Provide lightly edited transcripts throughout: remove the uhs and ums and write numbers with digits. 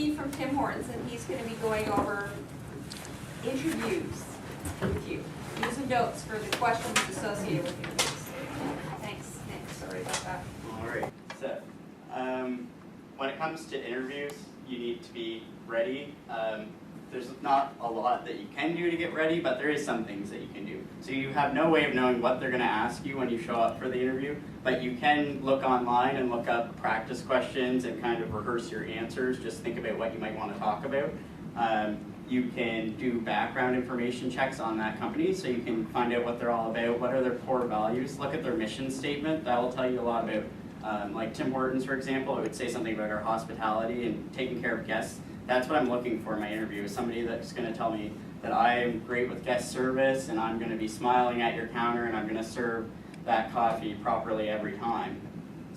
Magee from Tim Hortons, and he's going to be going over interviews with you, using notes for the questions associated with interviews. Thanks, Nick. Sorry about that. All right. So, when it comes to interviews, you need to be ready. There's not a lot that you can do to get ready, but there is some things that you can do. So you have no way of knowing what they're going to ask you when you show up for the interview, but you can look online and look up practice questions and kind of rehearse your answers. Just think about what you might want to talk about. You can do background information checks on that company, so you can find out what they're all about, what are their core values. Look at their mission statement. That will tell you a lot about, like Tim Hortons, for example. It would say something about our hospitality and taking care of guests. That's what I'm looking for in my interview, is somebody that's going to tell me that I am great with guest service and I'm going to be smiling at your counter and I'm going to serve that coffee properly every time.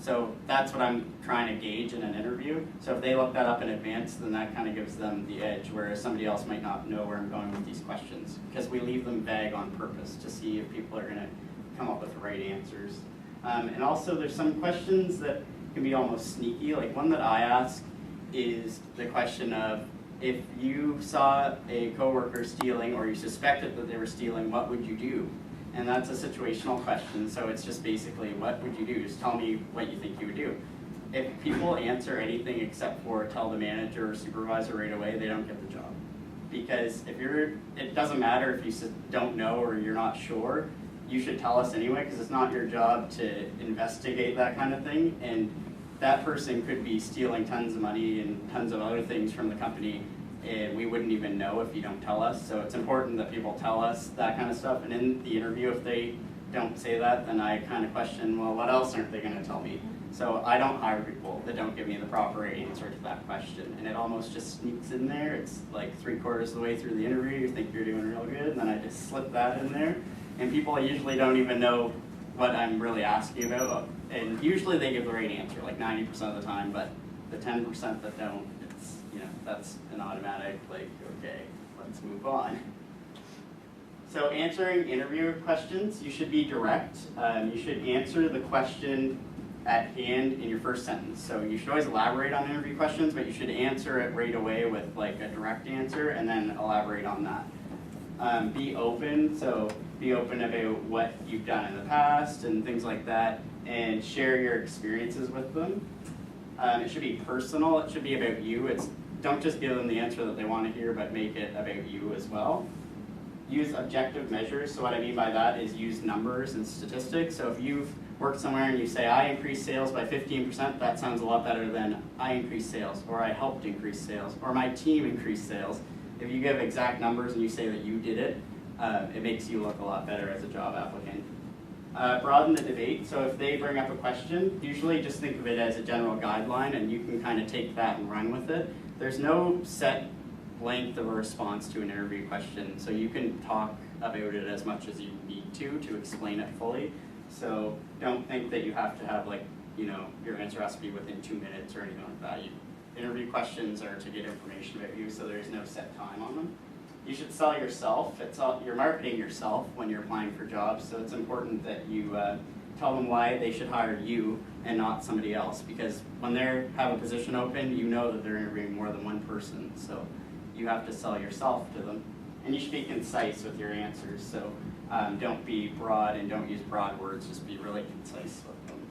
So that's what I'm trying to gauge in an interview. So if they look that up in advance, then that kind of gives them the edge, whereas somebody else might not know where I'm going with these questions, because we leave them vague on purpose to see if people are going to come up with the right answers. And also there's some questions that can be almost sneaky. Like one that I ask is the question of, if you saw a coworker stealing or you suspected that they were stealing, what would you do? And that's a situational question, so it's just basically, what would you do? Just tell me what you think you would do. If people answer anything except for tell the manager or supervisor right away, they don't get the job. Because it doesn't matter if you don't know or you're not sure, you should tell us anyway, because it's not your job to investigate that kind of thing. And that person could be stealing tons of money and tons of other things from the company, and we wouldn't even know if you don't tell us. So it's important that people tell us that kind of stuff. And in the interview, if they don't say that, then I kind of question, well, what else aren't they going to tell me? So I don't hire people that don't give me the proper answer to that question. And it almost just sneaks in there. It's like 3/4 of the way through the interview, you think you're doing real good, and then I just slip that in there. And people usually don't even know what I'm really asking about. And usually they give the right answer, like 90% of the time, but the 10% that don't, it's, that's an automatic, like, okay, let's move on. So answering interview questions, you should be direct. You should answer the question at hand in your first sentence. So you should always elaborate on interview questions, but you should answer it right away with like a direct answer and then elaborate on that. Be open, so be open about what you've done in the past and things like that, and share your experiences with them. It should be personal, it should be about you. Don't just give them the answer that they want to hear, but make it about you as well. Use objective measures. So what I mean by that is use numbers and statistics. So if you've worked somewhere and you say, I increased sales by 15%, that sounds a lot better than I increased sales, or I helped increase sales, or my team increased sales. If you give exact numbers and you say that you did it, it makes you look a lot better as a job applicant. Broaden the debate. So if they bring up a question, usually just think of it as a general guideline and you can kind of take that and run with it. There's no set length of a response to an interview question, so you can talk about it as much as you need to explain it fully. So don't think that you have to have your answer has to be within 2 minutes or anything like that. Interview questions are to get information about you, so there's no set time on them. You should sell yourself. You're marketing yourself when you're applying for jobs, so it's important that you tell them why they should hire you and not somebody else, because when they have a position open, you know that they're interviewing more than one person, so you have to sell yourself to them. And you should be concise with your answers, so don't be broad and don't use broad words, just be really concise with them.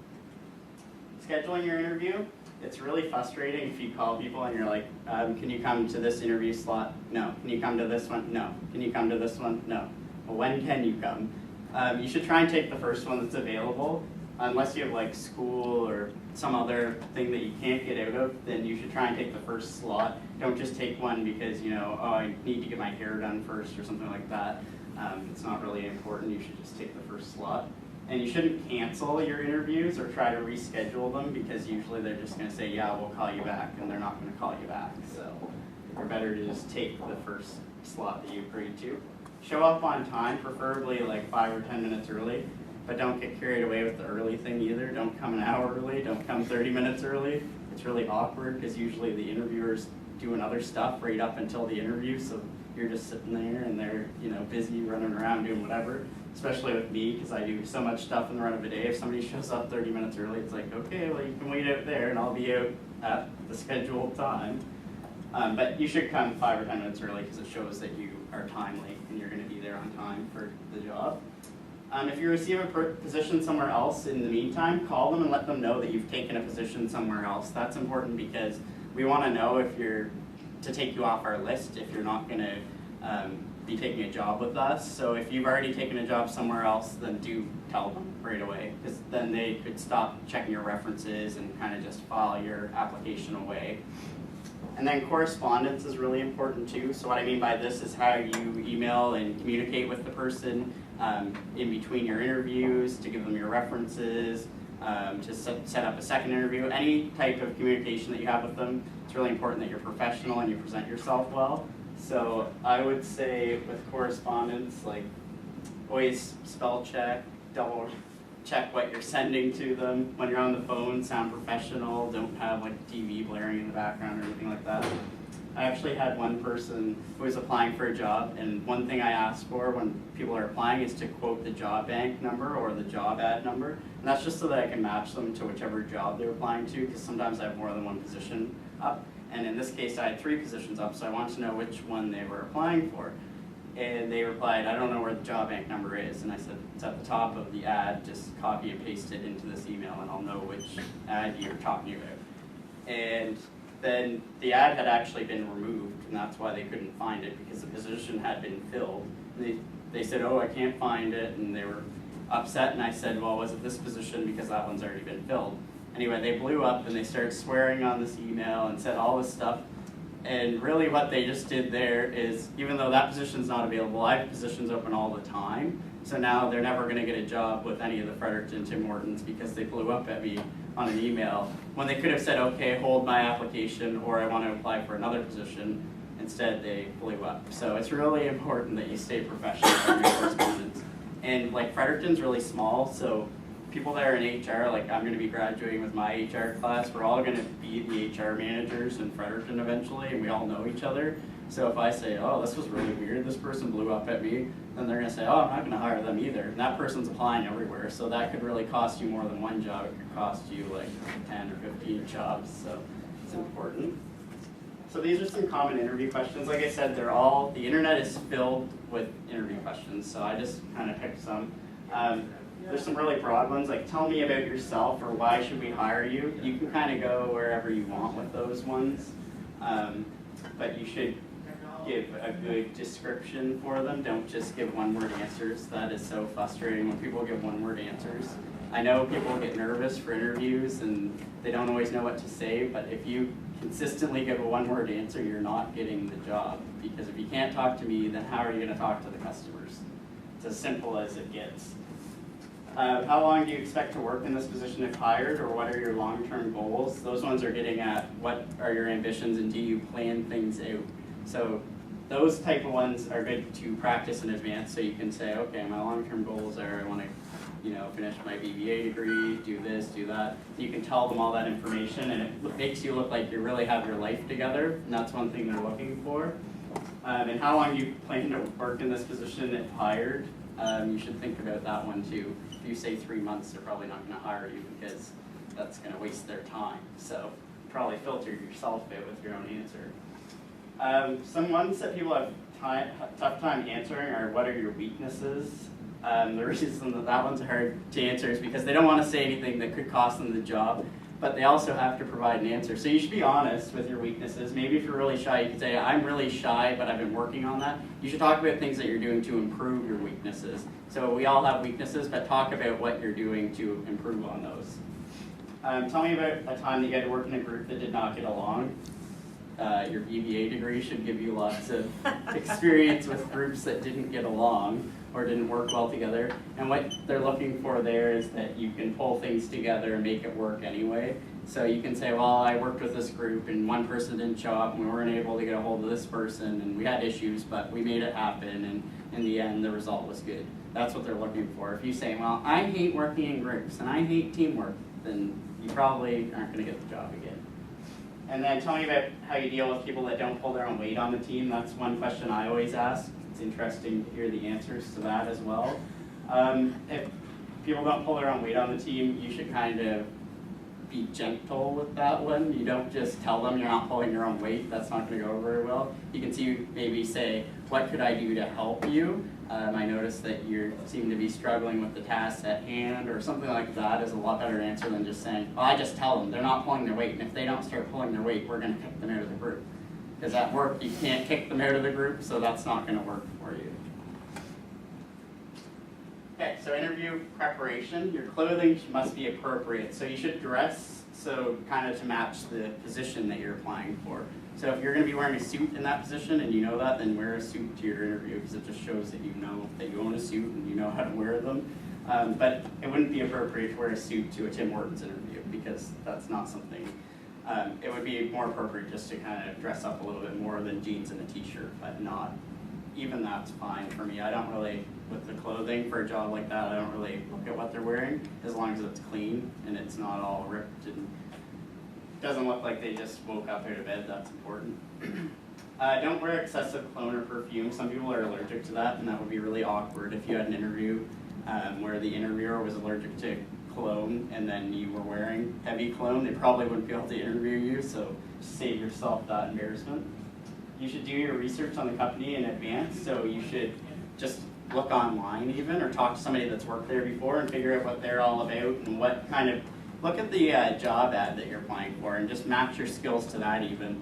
Scheduling your interview. It's really frustrating if you call people and you're like, can you come to this interview slot? No. Can you come to this one? No. Can you come to this one? No. Well, when can you come? You should try and take the first one that's available. Unless you have like school or some other thing that you can't get out of, then you should try and take the first slot. Don't just take one because, I need to get my hair done first or something like that. It's not really important. You should just take the first slot. And you shouldn't cancel your interviews or try to reschedule them, because usually they're just going to say, yeah, we'll call you back, and they're not going to call you back. So you're better to just take the first slot that you agreed to. Show up on time, preferably like 5 or 10 minutes early, but don't get carried away with the early thing either. Don't come an hour early, don't come 30 minutes early. It's really awkward because usually the interviewers doing other stuff right up until the interview, so you're just sitting there and they're busy running around doing whatever. Especially with me, because I do so much stuff in the run of a day. If somebody shows up 30 minutes early, it's like, okay, well, you can wait out there and I'll be out at the scheduled time. But you should come 5 or 10 minutes early because it shows that you are timely and you're going to be there on time for the job. If you receive a position somewhere else in the meantime, call them and let them know that you've taken a position somewhere else. That's important because we want to know if you're to take you off our list if you're not going to be taking a job with us. So if you've already taken a job somewhere else, then do tell them right away, because then they could stop checking your references and kind of just file your application away. And then correspondence is really important too. So what I mean by this is how you email and communicate with the person in between your interviews, to give them your references, to set up a second interview. Any type of communication that you have with them, it's really important that you're professional and you present yourself well. So I would say with correspondence, like always spell check, double check what you're sending to them. When you're on the phone, sound professional, don't have like TV blaring in the background or anything like that. I actually had one person who was applying for a job, and one thing I ask for when people are applying is to quote the job bank number or the job ad number. And that's just so that I can match them to whichever job they're applying to, because sometimes I have more than one position up. And in this case, I had 3 positions up, so I wanted to know which one they were applying for. And they replied, I don't know where the job bank number is. And I said, it's at the top of the ad, just copy and paste it into this email and I'll know which ad you're talking about. And then the ad had actually been removed, and that's why they couldn't find it, because the position had been filled. They said, oh, I can't find it, and they were upset, and I said, well, was it this position, because that one's already been filled. Anyway, they blew up and they started swearing on this email and said all this stuff. And really what they just did there is, even though that position's not available, I have positions open all the time. So now they're never going to get a job with any of the Fredericton Tim Hortons because they blew up at me on an email when they could have said, okay, hold my application, or I want to apply for another position. Instead, they blew up. So it's really important that you stay professional in your correspondence. And like Fredericton's really small, so people that are in HR, like I'm going to be graduating with my HR class, we're all going to be the HR managers in Fredericton eventually, and we all know each other. So if I say, oh, this was really weird, this person blew up at me, then they're going to say, oh, I'm not going to hire them either. And that person's applying everywhere, so that could really cost you more than one job. It could cost you like 10 or 15 jobs, so it's important. So these are some common interview questions. Like I said, the internet is filled with interview questions, so I just kind of picked some. There's some really broad ones, like tell me about yourself or why should we hire you. You can kind of go wherever you want with those ones, but you should give a good description for them. Don't just give one-word answers. That is so frustrating when people give one-word answers. I know people get nervous for interviews and they don't always know what to say, but if you consistently give a one-word answer, you're not getting the job. Because if you can't talk to me, then how are you going to talk to the customers? It's as simple as it gets. How long do you expect to work in this position if hired, or what are your long-term goals? Those ones are getting at what are your ambitions and do you plan things out? So those type of ones are good to practice in advance, so you can say, okay, my long-term goals are I want to finish my BBA degree, do this, do that. You can tell them all that information, and it makes you look like you really have your life together, and that's one thing they're looking for. And how long do you plan to work in this position if hired? You should think about that one too. If you say 3 months, they're probably not going to hire you because that's going to waste their time. So probably filter yourself out with your own answer. Some ones that people have tough time answering are, what are your weaknesses? The reason that one's hard to answer is because they don't want to say anything that could cost them the job, but they also have to provide an answer. So you should be honest with your weaknesses. Maybe if you're really shy, you can say, I'm really shy, but I've been working on that. You should talk about things that you're doing to improve your weaknesses. So we all have weaknesses, but talk about what you're doing to improve on those. Tell me about a time that you had to work in a group that did not get along. Your BBA degree should give you lots of experience with groups that didn't get along or didn't work well together. And what they're looking for there is that you can pull things together and make it work anyway. So you can say, well, I worked with this group and one person didn't show up and we weren't able to get a hold of this person and we had issues, but we made it happen, and in the end the result was good. That's what they're looking for. If you say, well, I hate working in groups and I hate teamwork, then you probably aren't going to get the job again. And then tell me about how you deal with people that don't pull their own weight on the team. That's one question I always ask. It's interesting to hear the answers to that as well. If people don't pull their own weight on the team, you should kind of be gentle with that one. You don't just tell them you're not pulling your own weight. That's not going to go very well. You can maybe say, what could I do to help you? I noticed that you seem to be struggling with the tasks at hand, or something like that is a lot better answer than just saying, well, I just tell them they're not pulling their weight, and if they don't start pulling their weight, we're going to kick them out of the group. Because at work, you can't kick them out of the group, so that's not going to work for you. Okay, so interview preparation. Your clothing must be appropriate. So you should dress so kind of to match the position that you're applying for. So if you're going to be wearing a suit in that position and you know that, then wear a suit to your interview, because it just shows that you know that you own a suit and you know how to wear them. But it wouldn't be appropriate to wear a suit to a Tim Hortons interview, because that's not something. It would be more appropriate just to kind of dress up a little bit more than jeans and a t-shirt, but not. Even that's fine for me. I don't really, with the clothing for a job like that, I don't really look at what they're wearing, as long as it's clean and it's not all ripped and doesn't look like they just woke up out of bed. That's important. Don't wear excessive cologne or perfume. Some people are allergic to that, and that would be really awkward if you had an interview where the interviewer was allergic to cologne and then you were wearing heavy cologne. They probably wouldn't be able to interview you, so save yourself that embarrassment. You should do your research on the company in advance, so you should just look online even, or talk to somebody that's worked there before and figure out what they're all about and what kind of, look at the job ad that you're applying for and just match your skills to that even.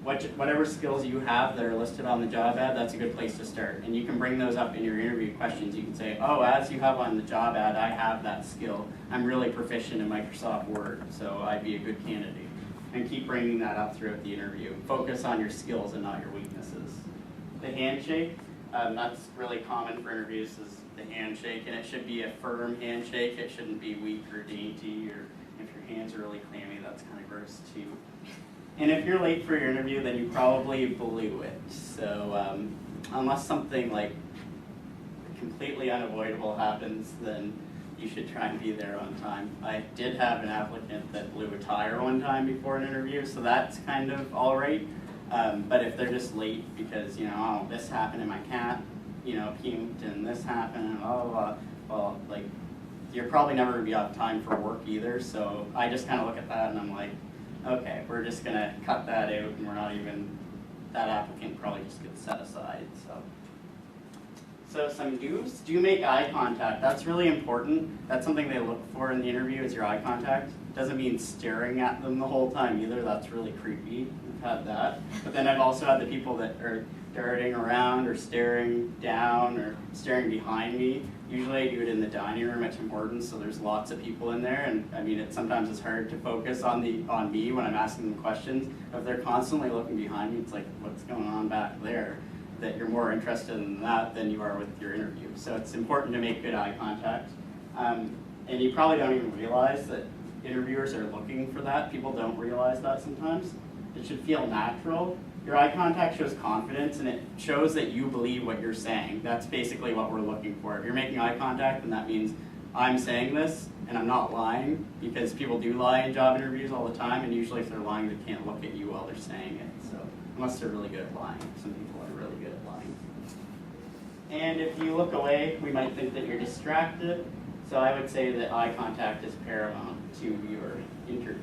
Whatever skills you have that are listed on the job ad, that's a good place to start. And you can bring those up in your interview questions. You can say, oh, as you have on the job ad, I have that skill. I'm really proficient in Microsoft Word, so I'd be a good candidate. And keep bringing that up throughout the interview. Focus on your skills and not your weaknesses. The handshake, that's really common for interviews, is the handshake, and it should be a firm handshake. It shouldn't be weak or dainty, or if your hands are really clammy, that's kind of gross too. And if you're late for your interview, then you probably blew it. So unless something like completely unavoidable happens, then you should try and be there on time. I did have an applicant that blew a tire one time before an interview, so that's kind of all right. But if they're just late because, oh, this happened and my cat, puked and this happened and blah, blah, blah, well, like, you're probably never going to be on time for work either, so I just kind of look at that and I'm like, okay, we're just going to cut that out and we're not even, that applicant probably just gets set aside, So some do's, do make eye contact. That's really important. That's something they look for in the interview, is your eye contact. Doesn't mean staring at them the whole time either. That's really creepy. I've had that. But then I've also had the people that are darting around or staring down or staring behind me. Usually I do it in the dining room at Tim Hortons, so there's lots of people in there, and I mean, sometimes it's hard to focus on me when I'm asking them questions. If they're constantly looking behind me, it's like, what's going on back there? That you're more interested in that than you are with your interview. So it's important to make good eye contact. And you probably don't even realize that interviewers are looking for that. People don't realize that sometimes. It should feel natural. Your eye contact shows confidence, and it shows that you believe what you're saying. That's basically what we're looking for. If you're making eye contact, then that means I'm saying this, and I'm not lying, because people do lie in job interviews all the time, and usually if they're lying, they can't look at you while they're saying it. So unless they're really good at lying. Some people are really good at lying. And if you look away, we might think that you're distracted. So I would say that eye contact is paramount to your interview.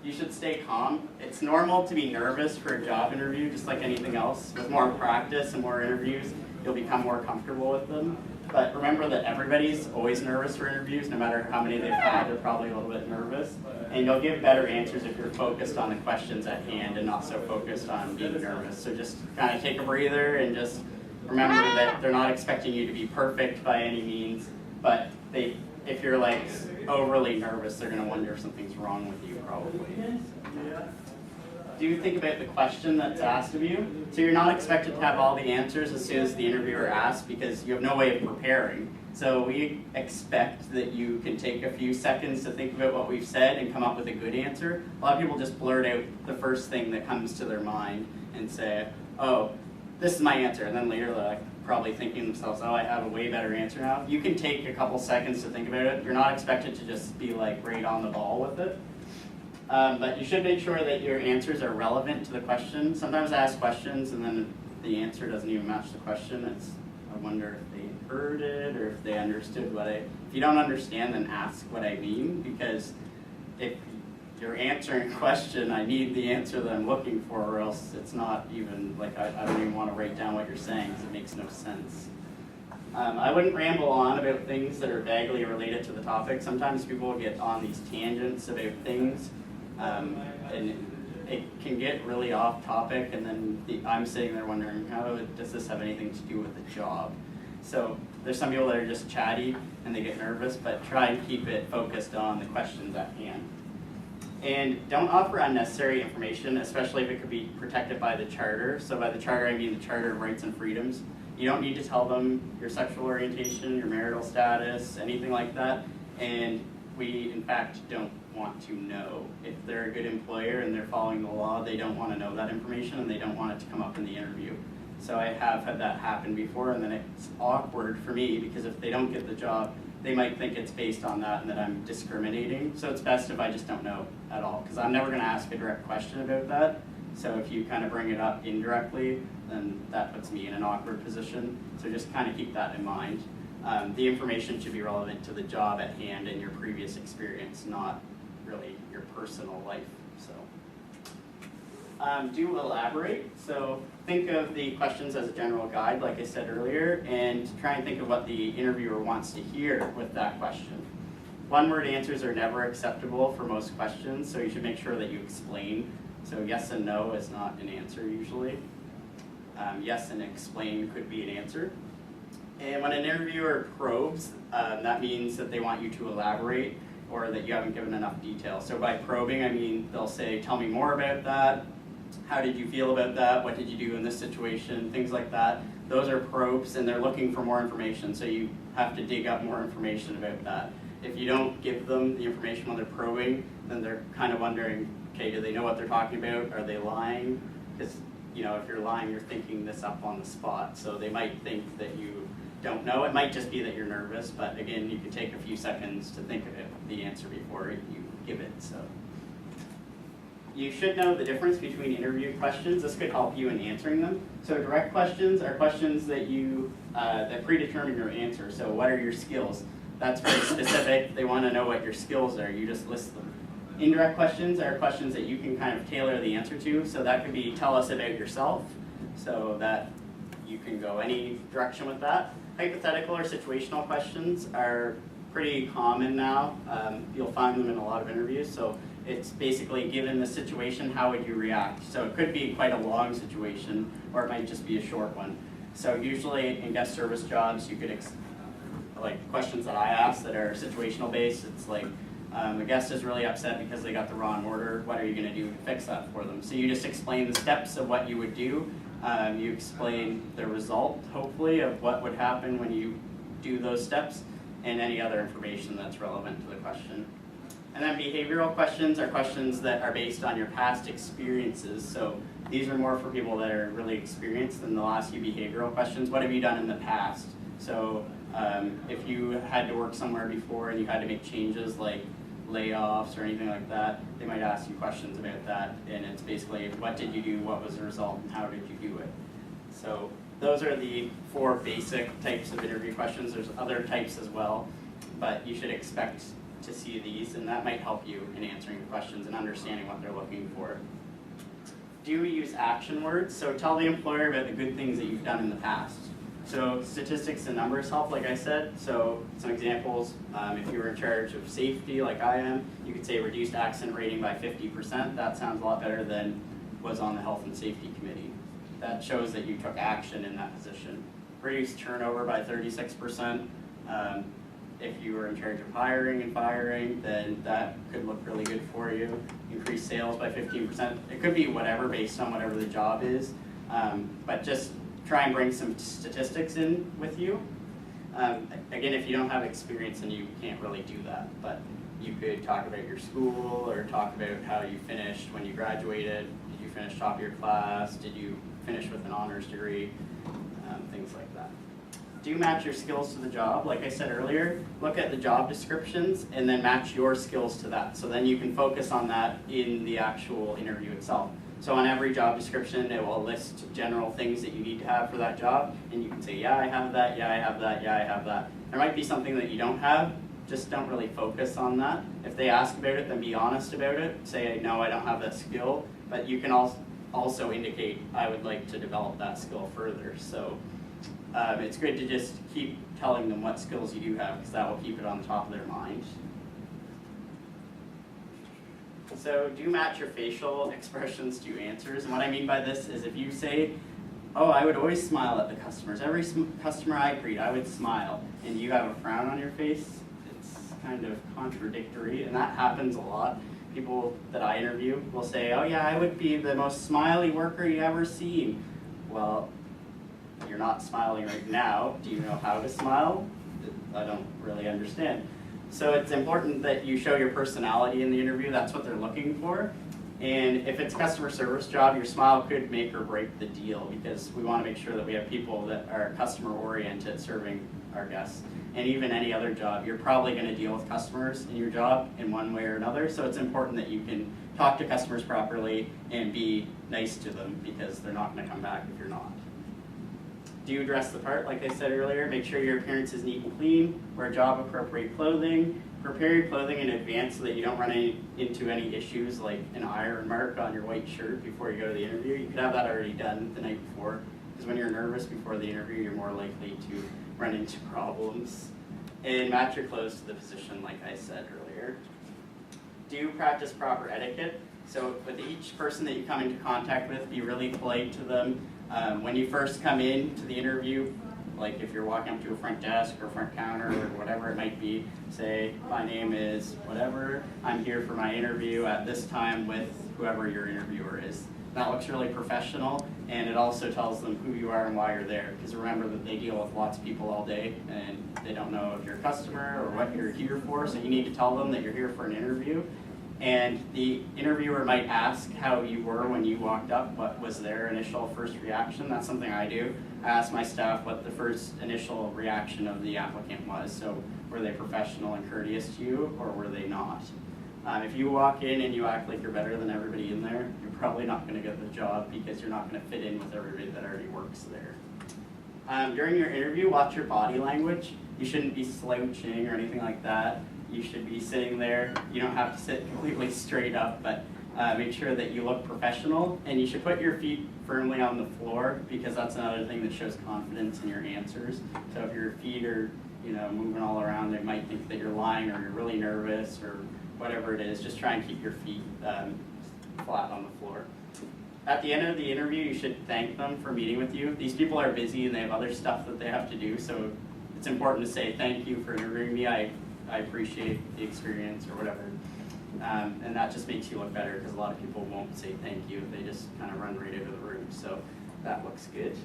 You should stay calm. It's normal to be nervous for a job interview, just like anything else. With more practice and more interviews, you'll become more comfortable with them. But remember that everybody's always nervous for interviews. No matter how many they've had, they're probably a little bit nervous. And you'll give better answers if you're focused on the questions at hand and not so focused on being nervous. So just kind of take a breather and just remember that they're not expecting you to be perfect by any means, but if you're like overly nervous, they're going to wonder if something's wrong with you probably. Do think about the question that's asked of you. So you're not expected to have all the answers as soon as the interviewer asks, because you have no way of preparing. So we expect that you can take a few seconds to think about what we've said and come up with a good answer. A lot of people just blurt out the first thing that comes to their mind and say, oh, this is my answer, and then later they're like probably thinking to themselves, oh, I have a way better answer now. You can take a couple seconds to think about it. You're not expected to just be like right on the ball with it. But you should make sure that your answers are relevant to the question. Sometimes I ask questions and then the answer doesn't even match the question. It's I wonder if they heard it or if they understood if you don't understand, then ask what I mean, because if you're answering a question, I need the answer that I'm looking for, or else it's not even, like, I don't even want to write down what you're saying because it makes no sense. I wouldn't ramble on about things that are vaguely related to the topic. Sometimes people get on these tangents about things, and it can get really off topic, and then I'm sitting there wondering, how does this have anything to do with the job? So there's some people that are just chatty and they get nervous, but try and keep it focused on the questions at hand. And don't offer unnecessary information, especially if it could be protected by the charter. So by the charter, I mean the Charter of Rights and Freedoms. You don't need to tell them your sexual orientation, your marital status, anything like that. And we, in fact, don't want to know. If they're a good employer and they're following the law, they don't want to know that information, and they don't want it to come up in the interview. So I have had that happen before, and then it's awkward for me, because if they don't get the job, they might think it's based on that and that I'm discriminating. So it's best if I just don't know at all, because I'm never going to ask a direct question about that. So if you kind of bring it up indirectly, then that puts me in an awkward position. So just kind of keep that in mind. The information should be relevant to the job at hand and your previous experience, not really your personal life. So do elaborate. So think of the questions as a general guide, like I said earlier, and try and think of what the interviewer wants to hear with that question. One-word answers are never acceptable for most questions, so you should make sure that you explain. So yes and no is not an answer usually. Yes and explain could be an answer. And when an interviewer probes, that means that they want you to elaborate or that you haven't given enough detail. So by probing, I mean they'll say, tell me more about that. How did you feel about that? What did you do in this situation? Things like that. Those are probes, and they're looking for more information, so you have to dig up more information about that. If you don't give them the information when they're probing, then they're kind of wondering, okay, do they know what they're talking about? Are they lying? Because, you know, if you're lying, you're thinking this up on the spot, so they might think that you don't know. It might just be that you're nervous, but again, you can take a few seconds to think of the answer before you give it. So you should know the difference between interview questions. This could help you in answering them. So direct questions are questions that that predetermine your answer. So what are your skills? That's very specific. They want to know what your skills are. You just list them. Indirect questions are questions that you can kind of tailor the answer to. So that could be, tell us about yourself, so that you can go any direction with that. Hypothetical or situational questions are pretty common now. You'll find them in a lot of interviews. So it's basically, given the situation, how would you react? So it could be quite a long situation, or it might just be a short one. So usually in guest service jobs, you could, like questions that I ask that are situational based, it's like, the guest is really upset because they got the wrong order. What are you going to do to fix that for them? So you just explain the steps of what you would do. You explain the result, hopefully, of what would happen when you do those steps, and any other information that's relevant to the question. And then behavioral questions are questions that are based on your past experiences. So these are more for people that are really experienced, and they'll ask you behavioral questions. What have you done in the past? So if you had to work somewhere before and you had to make changes like layoffs or anything like that, they might ask you questions about that. And it's basically, what did you do, what was the result, and how did you do it? So those are the 4 basic types of interview questions. There's other types as well, but you should expect to see these, and that might help you in answering questions and understanding what they're looking for. Do use action words. So tell the employer about the good things that you've done in the past. So statistics and numbers help, like I said. So some examples, if you were in charge of safety, like I am, you could say reduced accident rating by 50%. That sounds a lot better than was on the health and safety committee. That shows that you took action in that position. Reduced turnover by 36%. If you were in charge of hiring and firing, then that could look really good for you. Increased sales by 15%. It could be whatever, based on whatever the job is. But just try and bring some statistics in with you. Again, if you don't have experience, then you can't really do that. But you could talk about your school, or talk about how you finished when you graduated. Did you finish top of your class? Did you finish with an honors degree? Things like that. Do match your skills to the job. Like I said earlier, look at the job descriptions and then match your skills to that. So then you can focus on that in the actual interview itself. So on every job description, it will list general things that you need to have for that job, and you can say, yeah, I have that, yeah, I have that, yeah, I have that. There might be something that you don't have, just don't really focus on that. If they ask about it, then be honest about it. Say, no, I don't have that skill, but you can also indicate, I would like to develop that skill further. So it's good to just keep telling them what skills you do have, because that will keep it on top of their mind. So do match your facial expressions to answers. And what I mean by this is if you say, oh, I would always smile at the customers. Every customer I greet, I would smile. And you have a frown on your face, it's kind of contradictory. And that happens a lot. People that I interview will say, oh yeah, I would be the most smiley worker you ever seen. Well, you're not smiling right now. Do you know how to smile? I don't really understand. So it's important that you show your personality in the interview. That's what they're looking for. And if it's a customer service job, your smile could make or break the deal, because we want to make sure that we have people that are customer oriented serving our guests. And even any other job, you're probably going to deal with customers in your job in one way or another. So it's important that you can talk to customers properly and be nice to them, because they're not going to come back if you're not. Do you dress the part, like I said earlier? Make sure your appearance is neat and clean. Wear job-appropriate clothing. Prepare your clothing in advance so that you don't run into any issues like an iron mark on your white shirt before you go to the interview. You could have that already done the night before, because when you're nervous before the interview, you're more likely to run into problems. And match your clothes to the position, like I said earlier. Do practice proper etiquette. So with each person that you come into contact with, be really polite to them. When you first come in to the interview, like if you're walking up to a front desk or front counter or whatever it might be, say, my name is whatever, I'm here for my interview at this time with whoever your interviewer is. That looks really professional, and it also tells them who you are and why you're there, because remember that they deal with lots of people all day, and they don't know if you're a customer or what you're here for, so you need to tell them that you're here for an interview. And the interviewer might ask how you were when you walked up, what was their initial first reaction. That's something I do. I ask my staff what the first initial reaction of the applicant was. So were they professional and courteous to you, or were they not? If you walk in and you act like you're better than everybody in there, you're probably not going to get the job, because you're not going to fit in with everybody that already works there. During your interview, watch your body language. You shouldn't be slouching or anything like that. You should be sitting there. You don't have to sit completely straight up, but make sure that you look professional, and you should put your feet firmly on the floor, because that's another thing that shows confidence in your answers. So if your feet are moving all around, they might think that you're lying or you're really nervous or whatever it is. Just try and keep your feet flat on the floor. At the end of the interview, you should thank them for meeting with you. These people are busy and they have other stuff that they have to do, so it's important to say thank you for interviewing me. I appreciate the experience or whatever. And that just makes you look better, because a lot of people won't say thank you. They just kind of run right out of the room. So that looks good.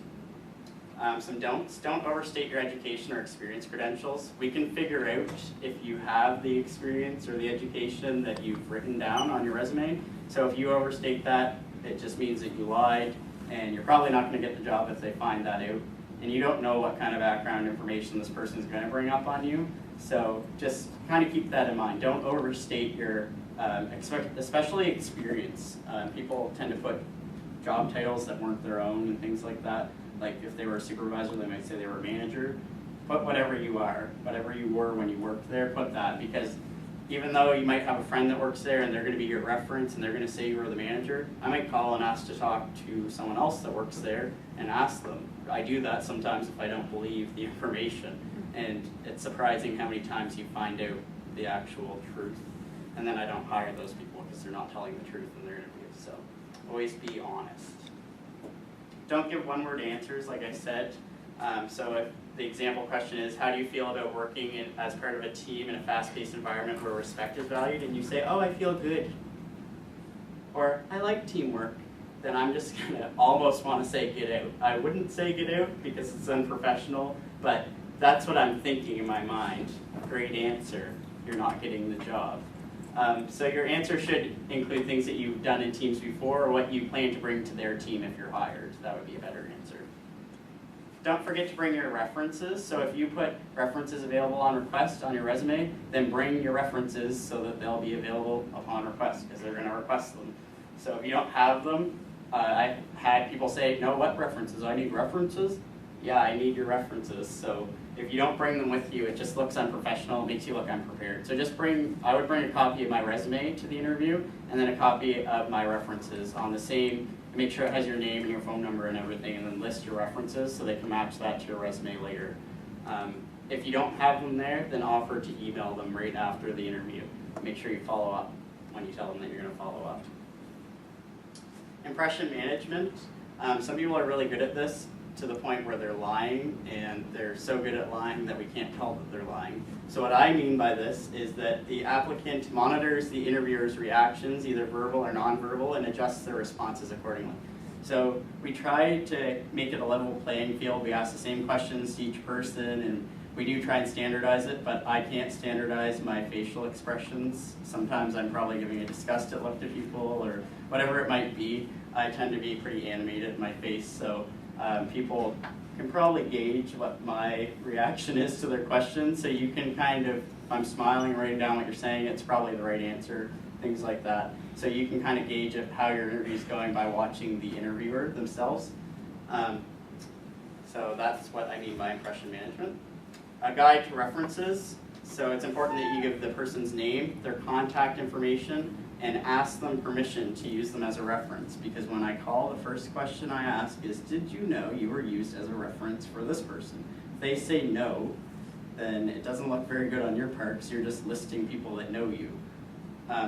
Some don'ts. Don't overstate your education or experience credentials. We can figure out if you have the experience or the education that you've written down on your resume. So if you overstate that, it just means that you lied, and you're probably not going to get the job if they find that out. And you don't know what kind of background information this person is going to bring up on you. So just kind of keep that in mind. Don't overstate your, especially experience. People tend to put job titles that weren't their own and things like that. Like if they were a supervisor, they might say they were a manager. Put whatever you are, whatever you were when you worked there, put that, because even though you might have a friend that works there and they're going to be your reference and they're going to say you were the manager, I might call and ask to talk to someone else that works there and ask them. I do that sometimes if I don't believe the information, and it's surprising how many times you find out the actual truth, and then I don't hire those people because they're not telling the truth in their interviews. So always be honest. Don't give one-word answers, like I said. So if the example question is, how do you feel about working as part of a team in a fast-paced environment where respect is valued? And you say, oh, I feel good. Or, I like teamwork. Then I'm just going to almost want to say get out. I wouldn't say get out because it's unprofessional, but that's what I'm thinking in my mind. Great answer. You're not getting the job. So your answer should include things that you've done in teams before or what you plan to bring to their team if you're hired. That would be a better answer. Don't forget to bring your references. So if you put references available on request on your resume, then bring your references so that they'll be available upon request, because they're going to request them. So if you don't have them, I had people say, no, what references? I need references? Yeah, I need your references. So if you don't bring them with you, it just looks unprofessional, it makes you look unprepared. So just I would bring a copy of my resume to the interview, and then a copy of my references on the same, make sure it has your name and your phone number and everything, and then list your references so they can match that to your resume later. If you don't have them there, then offer to email them right after the interview. Make sure you follow up when you tell them that you're going to follow up. Impression management. Some people are really good at this to the point where they're lying, and they're so good at lying that we can't tell that they're lying. So what I mean by this is that the applicant monitors the interviewer's reactions, either verbal or nonverbal, and adjusts their responses accordingly. So we try to make it a level playing field. We ask the same questions to each person, and we do try and standardize it, but I can't standardize my facial expressions. Sometimes I'm probably giving a disgusted look to people or whatever it might be. I tend to be pretty animated in my face, so people can probably gauge what my reaction is to their questions. So you can kind of, if I'm smiling, writing down what you're saying, it's probably the right answer, things like that. So you can kind of gauge how your interview is going by watching the interviewer themselves. So that's what I mean by impression management. A guide to references. So it's important that you give the person's name, their contact information, and ask them permission to use them as a reference. Because when I call, the first question I ask is, did you know you were used as a reference for this person? If they say no, then it doesn't look very good on your part because you're just listing people that know you.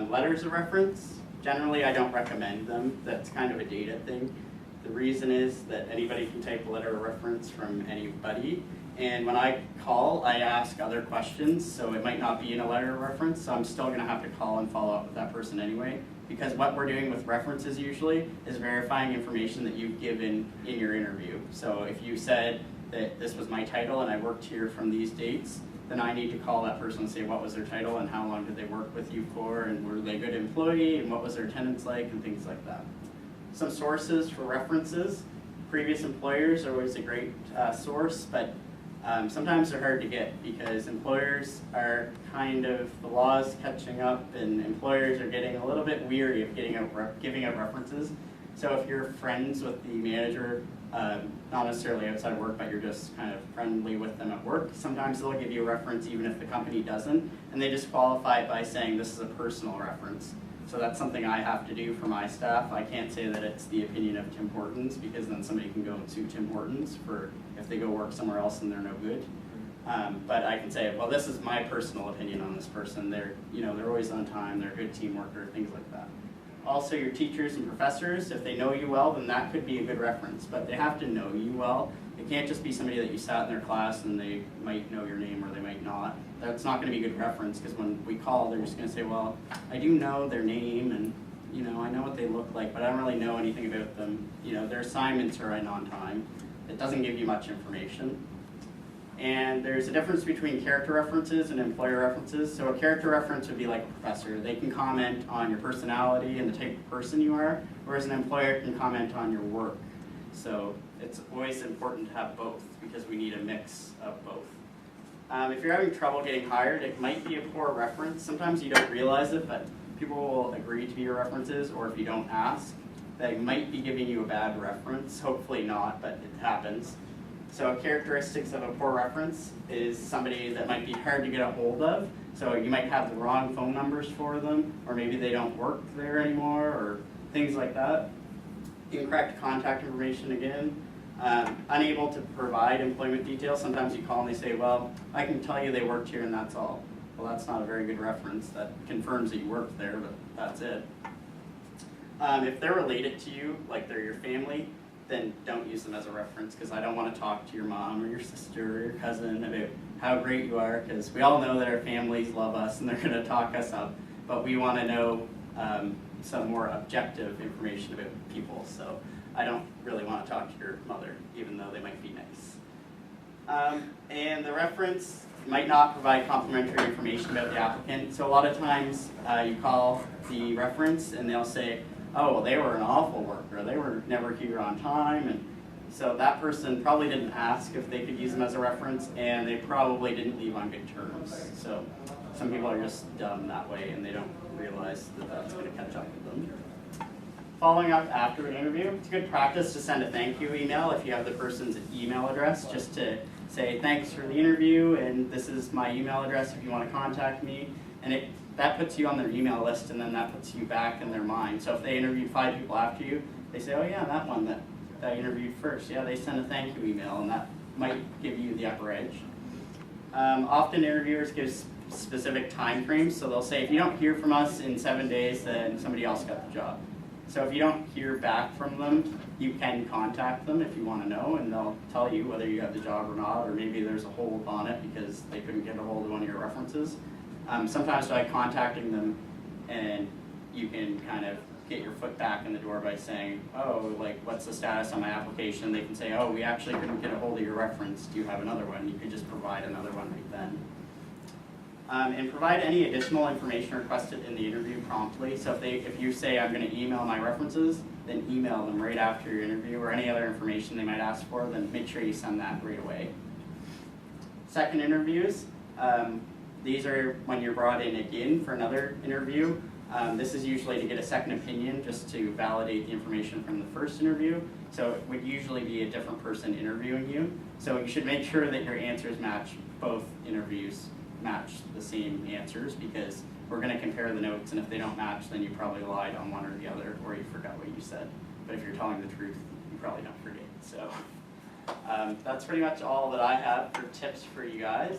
Letters of reference, generally I don't recommend them. That's kind of a data thing. The reason is that anybody can type a letter of reference from anybody. And when I call, I ask other questions, so it might not be in a letter of reference, so I'm still going to have to call and follow up with that person anyway, because what we're doing with references usually is verifying information that you've given in your interview. So if you said that this was my title and I worked here from these dates, then I need to call that person and say what was their title and how long did they work with you for, and were they a good employee, and what was their attendance like, and things like that. Some sources for references. Previous employers are always a great source, but sometimes they're hard to get because employers are kind of, the law's catching up and employers are getting a little bit weary of giving out references. So if you're friends with the manager, not necessarily outside of work, but you're just kind of friendly with them at work, sometimes they'll give you a reference even if the company doesn't, and they just qualify it by saying this is a personal reference. So that's something I have to do for my staff. I can't say that it's the opinion of Tim Hortons because then somebody can go and sue Tim Hortons for if they go work somewhere else and they're no good. But I can say, well, this is my personal opinion on this person. They're always on time. They're a good team worker, things like that. Also, your teachers and professors, if they know you well, then that could be a good reference. But they have to know you well. It can't just be somebody that you sat in their class and they might know your name or they might not. That's not going to be a good reference because when we call, they're just going to say, well, I do know their name and I know what they look like, but I don't really know anything about them. Their assignments are right on time. It doesn't give you much information. And there's a difference between character references and employer references. So a character reference would be like a professor. They can comment on your personality and the type of person you are, whereas an employer can comment on your work. So it's always important to have both because we need a mix of both. If you're having trouble getting hired, it might be a poor reference. Sometimes you don't realize it, but people will agree to be your references, or if you don't ask, they might be giving you a bad reference. Hopefully not, but it happens. So characteristics of a poor reference is somebody that might be hard to get a hold of. So you might have the wrong phone numbers for them, or maybe they don't work there anymore, or things like that. Incorrect contact information again. Unable to provide employment details. Sometimes you call and they say, well, I can tell you they worked here and that's all. Well, that's not a very good reference. That confirms that you worked there, but that's it. If they're related to you, like they're your family, then don't use them as a reference because I don't want to talk to your mom or your sister or your cousin about how great you are, because we all know that our families love us and they're going to talk us up, but we want to know some more objective information about people. So I don't really want to talk to your mother, even though they might be nice. And the reference might not provide complimentary information about the applicant. So a lot of times you call the reference and they'll say, oh, well, they were an awful worker. They were never here on time. And so that person probably didn't ask if they could use them as a reference, and they probably didn't leave on good terms. So some people are just dumb that way, and they don't realize that that's going to catch up with them. following up after an interview, it's good practice to send a thank you email if you have the person's email address, just to say thanks for the interview and this is my email address if you want to contact me. And that puts you on their email list, and then that puts you back in their mind. So if they interviewed 5 people after you, they say, oh yeah, that one that I interviewed first, yeah, they send a thank you email, and that might give you the upper edge. Often interviewers give specific time frames, so they'll say if you don't hear from us in 7 days, then somebody else got the job. So if you don't hear back from them, you can contact them if you want to know, and they'll tell you whether you have the job or not, or maybe there's a hold on it because they couldn't get a hold of one of your references. Sometimes by contacting them, and you can kind of get your foot back in the door by saying, oh, like, what's the status on my application? They can say, oh, we actually couldn't get a hold of your reference. Do you have another one? You could just provide another one right then. And provide any additional information requested in the interview promptly. So if you say, I'm going to email my references, then email them right after your interview, or any other information they might ask for, then make sure you send that right away. Second interviews. These are when you're brought in again for another interview. This is usually to get a second opinion, just to validate the information from the first interview. So it would usually be a different person interviewing you. So you should make sure that your answers match both interviews, match the same answers, because we're going to compare the notes, and if they don't match, then you probably lied on one or the other, or you forgot what you said. But if you're telling the truth, you probably don't forget. So that's pretty much all that I have for tips for you guys.